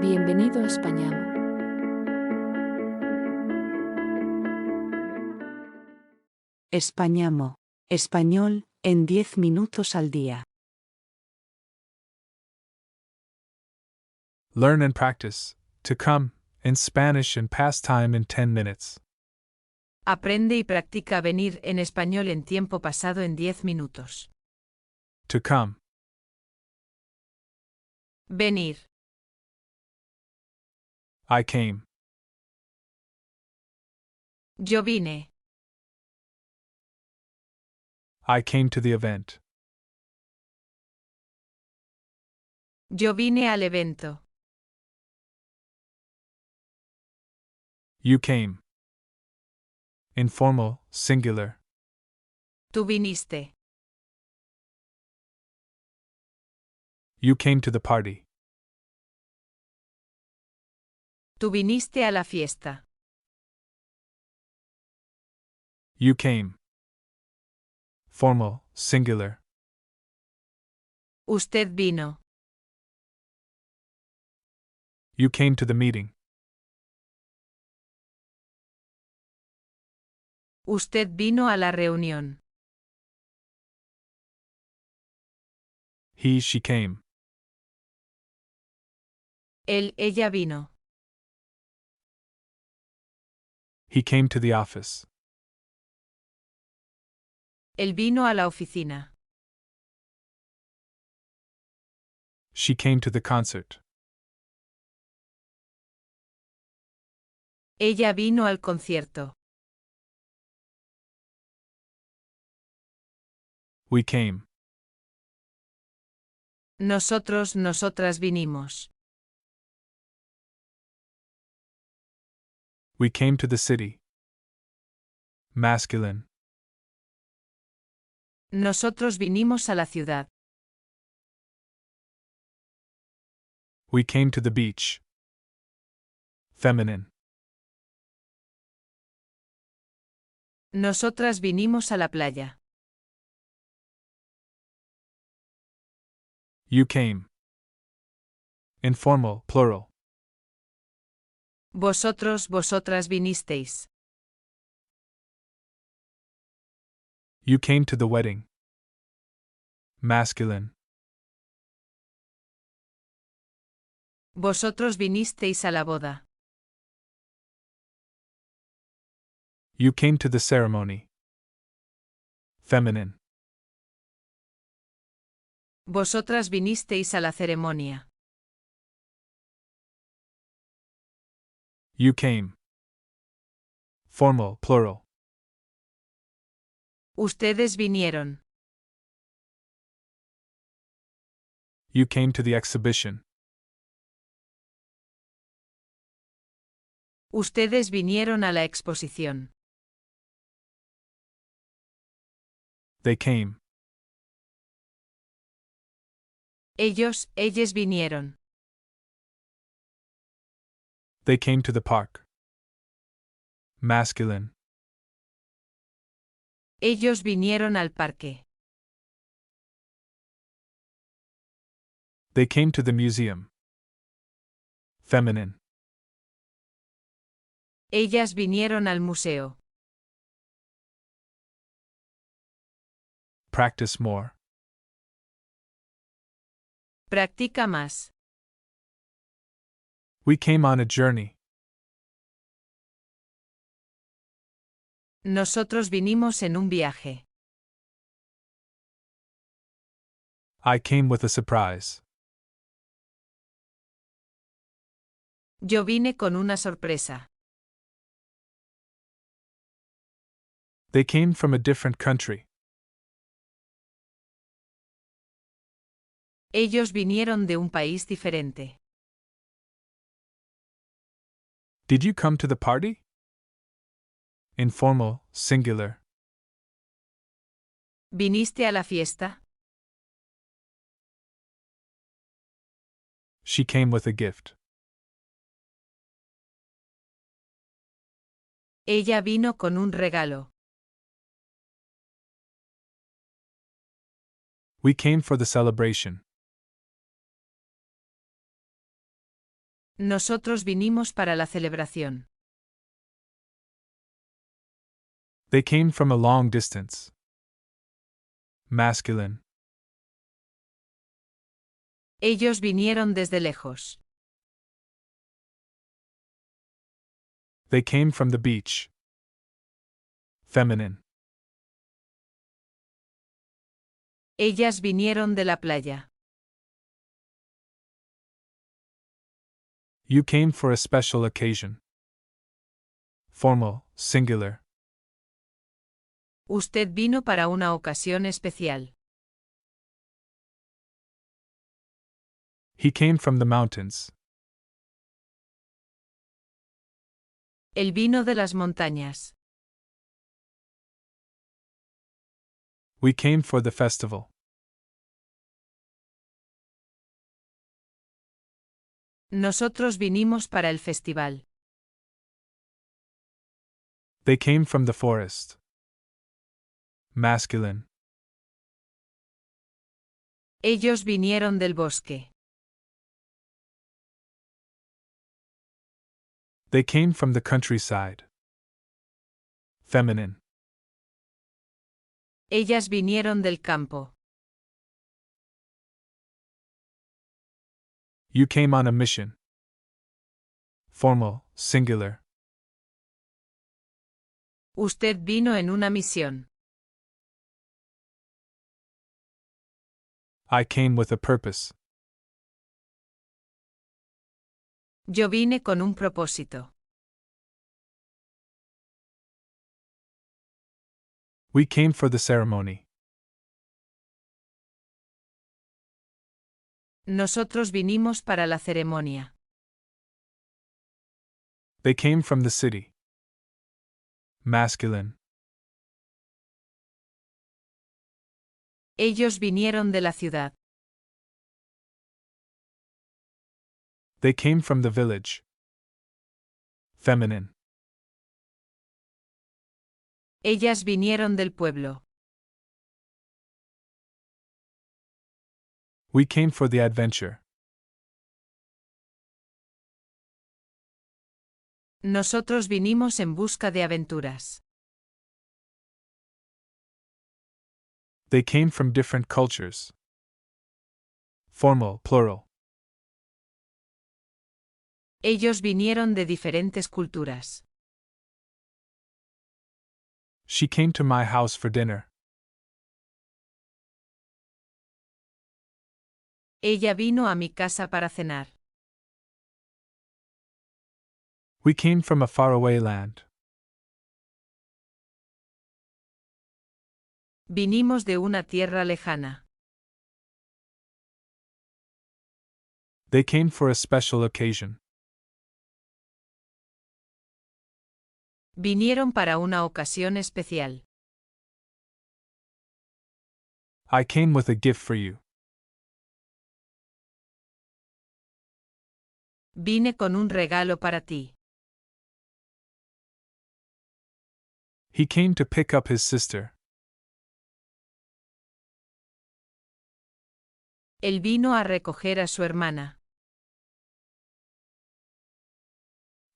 Bienvenido a Españamo. Españamo. Español, en 10 minutos al día. Learn and practice. To come, in Spanish and pass time in 10 minutes. Aprende y practica venir en español en tiempo pasado en 10 minutos. To come. Venir. I came. Yo vine. I came to the event. Yo vine al evento. You came. Informal, singular. Tú viniste. You came to the party. Tú viniste a la fiesta. You came. Formal, singular. Usted vino. You came to the meeting. Usted vino a la reunión. He, she came. Él, ella vino. He came to the office. Él vino a la oficina. She came to the concert. Ella vino al concierto. We came. Nosotros, nosotras vinimos. We came to the city. Masculine. Nosotros vinimos a la ciudad. We came to the beach. Feminine. Nosotras vinimos a la playa. You came. Informal, plural. Vosotros, vosotras vinisteis. You came to the wedding. Masculine. Vosotros vinisteis a la boda. You came to the ceremony. Feminine. Vosotras vinisteis a la ceremonia. You came. Formal, plural. Ustedes vinieron. You came to the exhibition. Ustedes vinieron a la exposición. They came. Ellos, ellas vinieron. They came to the park. Masculine. Ellos vinieron al parque. They came to the museum. Feminine. Ellas vinieron al museo. Practice more. Practica más. We came on a journey. Nosotros vinimos en un viaje. I came with a surprise. Yo vine con una sorpresa. They came from a different country. Ellos vinieron de un país diferente. Did you come to the party? Informal, singular. ¿Viniste a la fiesta? She came with a gift. Ella vino con un regalo. We came for the celebration. Nosotros vinimos para la celebración. They came from a long distance. Masculine. Ellos vinieron desde lejos. They came from the beach. Feminine. Ellas vinieron de la playa. You came for a special occasion. Formal, singular. Usted vino para una ocasión especial. He came from the mountains. Él vino de las montañas. We came for the festival. Nosotros vinimos para el festival. They came from the forest. Masculine. Ellos vinieron del bosque. They came from the countryside. Feminine. Ellas vinieron del campo. You came on a mission. Formal, singular. Usted vino en una misión. I came with a purpose. Yo vine con un propósito. We came for the ceremony. Nosotros vinimos para la ceremonia. They came from the city. Masculine. Ellos vinieron de la ciudad. They came from the village. Feminine. Ellas vinieron del pueblo. We came for the adventure. Nosotros vinimos en busca de aventuras. They came from different cultures. Formal, plural. Ellos vinieron de diferentes culturas. She came to my house for dinner. Ella vino a mi casa para cenar. We came from a faraway land. Vinimos de una tierra lejana. They came for a special occasion. Vinieron para una ocasión especial. I came with a gift for you. Vine con un regalo para ti. He came to pick up his sister. Él vino a recoger a su hermana.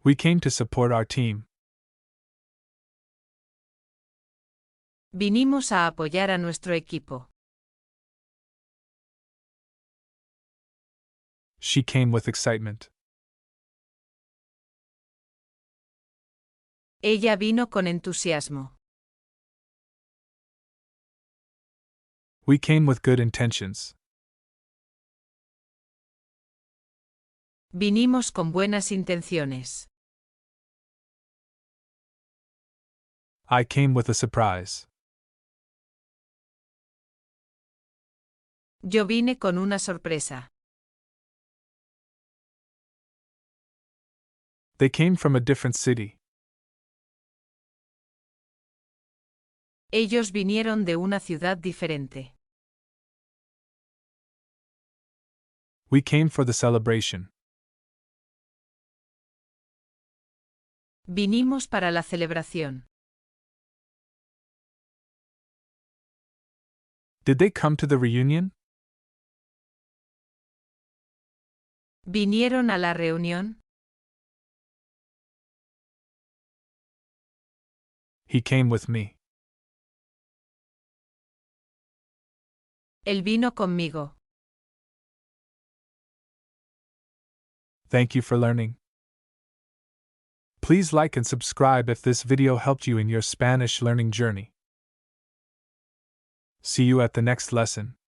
We came to support our team. Vinimos a apoyar a nuestro equipo. She came with excitement. Ella vino con entusiasmo. We came with good intentions. Vinimos con buenas intenciones. I came with a surprise. Yo vine con una sorpresa. They came from a different city. Ellos vinieron de una ciudad diferente. We came for the celebration. Vinimos para la celebración. Did they come to the reunion? ¿Vinieron a la reunión? He came with me. Él vino conmigo. Thank you for learning. Please like and subscribe if this video helped you in your Spanish learning journey. See you at the next lesson.